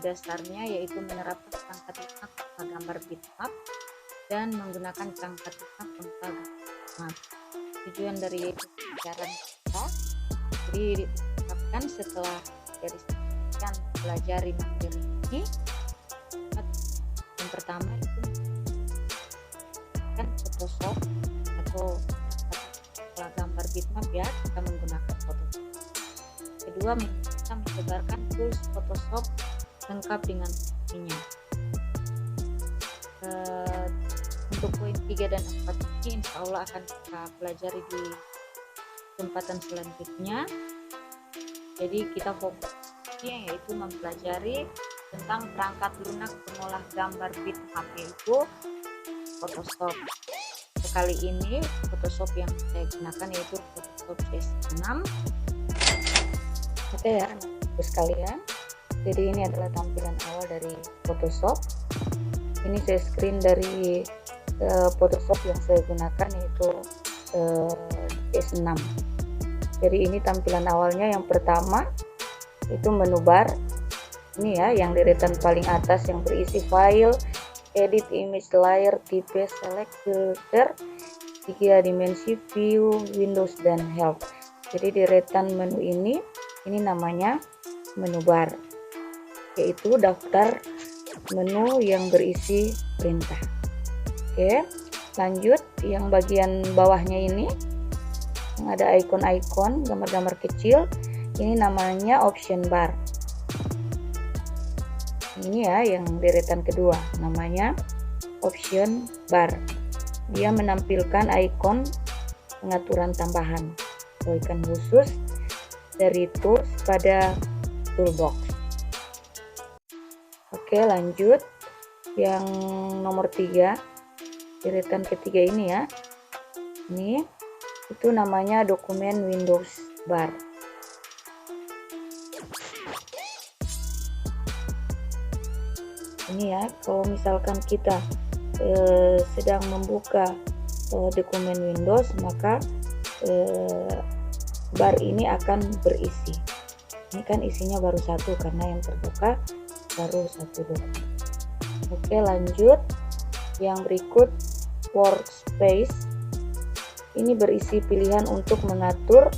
dasarnya yaitu menerapkan perangkat lunak berupa gambar bitmap dan menggunakan perangkat lunak berupa bitmap. Tujuan dari pelajaran kita, jadi ditetapkan setelah dari sekian pelajari materi ini, yang pertama itu kan Photoshop atau gambar bitmap ya, kita menggunakan Photoshop. Kedua, kita menyebarkan tools Photoshop lengkap dengan fungsinya. Untuk poin 3 dan 4 ini insya Allah akan kita pelajari di kesempatan selanjutnya. Jadi kita fokusnya yaitu mempelajari tentang perangkat lunak pengolah gambar bitmap yaitu Photoshop. Kali ini Photoshop yang saya gunakan yaitu Photoshop CS6. Oke ya anak-anakku sekalian, jadi ini adalah tampilan awal dari Photoshop. Ini saya screen dari Photoshop yang saya gunakan yaitu CS6. Jadi ini tampilan awalnya. Yang pertama itu menu bar, ini ya yang deretan paling atas yang berisi file, edit image, layer, tipe, select, filter, 3 dimensi, view, Windows, dan help. Jadi deretan menu ini namanya menu bar, yaitu daftar menu yang berisi perintah. Oke, lanjut yang bagian bawahnya ini yang ada icon-icon gambar-gambar kecil, ini namanya option bar. Ini ya yang deretan kedua namanya option bar. Dia menampilkan ikon pengaturan tambahan atau icon khusus dari tools pada toolbox. Oke, lanjut yang nomor 3, deretan ketiga ini ya. Ini itu namanya dokumen Windows bar. Ini ya, kalau misalkan kita sedang membuka dokumen Windows, maka bar ini akan berisi. Ini kan isinya baru satu karena yang terbuka baru satu dokumen. Oke, lanjut yang berikut workspace. Ini berisi pilihan untuk mengatur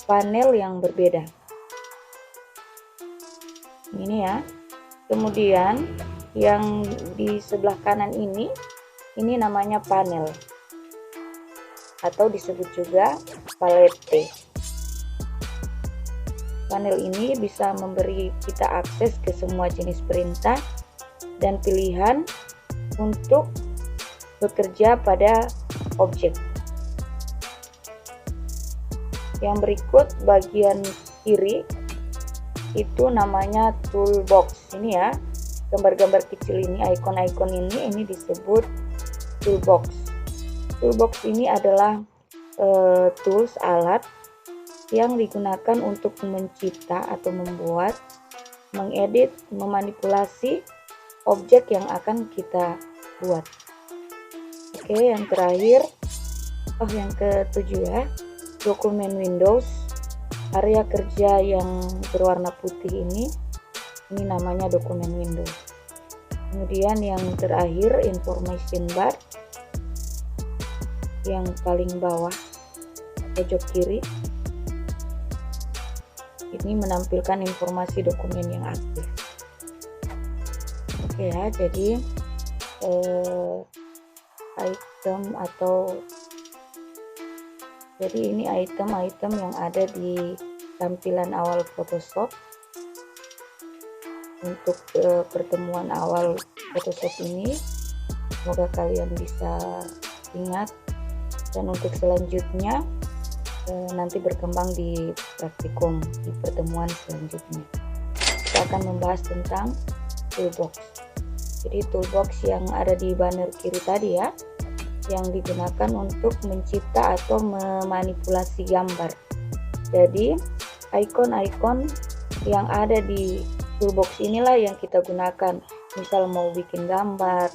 panel yang berbeda. Ini ya. Kemudian yang di sebelah kanan ini namanya panel atau disebut juga palette. Panel ini bisa memberi kita akses ke semua jenis perintah dan pilihan untuk bekerja pada objek. Yang berikut bagian kiri itu namanya toolbox. Ini ya, gambar-gambar kecil ini, icon-icon ini disebut toolbox. Toolbox ini adalah tools alat yang digunakan untuk mencipta atau membuat, mengedit, memanipulasi objek yang akan kita buat. Oke, yang terakhir, yang ke-7 ya, dokumen Windows. Area kerja yang berwarna putih ini namanya dokumen Windows. Kemudian yang terakhir information bar yang paling bawah pojok kiri, ini menampilkan informasi dokumen yang aktif. Oke ya, jadi item atau jadi ini item-item yang ada di tampilan awal Photoshop. Untuk pertemuan awal Photoshop ini semoga kalian bisa ingat, dan untuk selanjutnya nanti berkembang di praktikum di pertemuan selanjutnya. Kita akan membahas tentang toolbox. Jadi toolbox yang ada di banner kiri tadi ya, yang digunakan untuk mencipta atau memanipulasi gambar. Jadi icon-icon yang ada di toolbox inilah yang kita gunakan. Misal mau bikin gambar,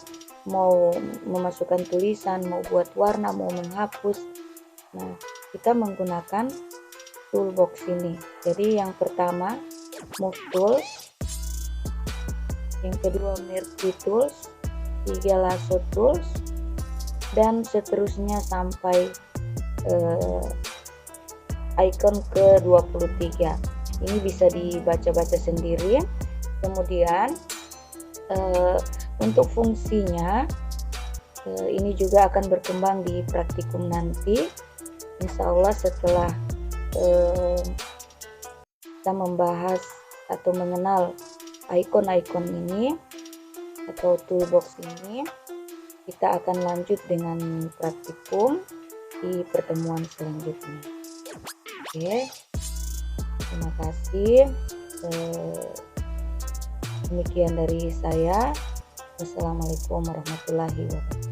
mau memasukkan tulisan, mau buat warna, mau menghapus. Nah, kita menggunakan toolbox ini. Jadi yang pertama move tool, yang kedua Merge Tools, 3 Lasso Tools, dan seterusnya sampai icon ke-23. Ini bisa dibaca-baca sendiri. Kemudian untuk fungsinya ini juga akan berkembang di praktikum nanti. Insya Allah setelah kita membahas atau mengenal icon-icon ini atau toolbox ini, kita akan lanjut dengan praktikum di pertemuan selanjutnya. Oke, terima kasih. Demikian dari saya. Wassalamualaikum warahmatullahi wabarakatuh.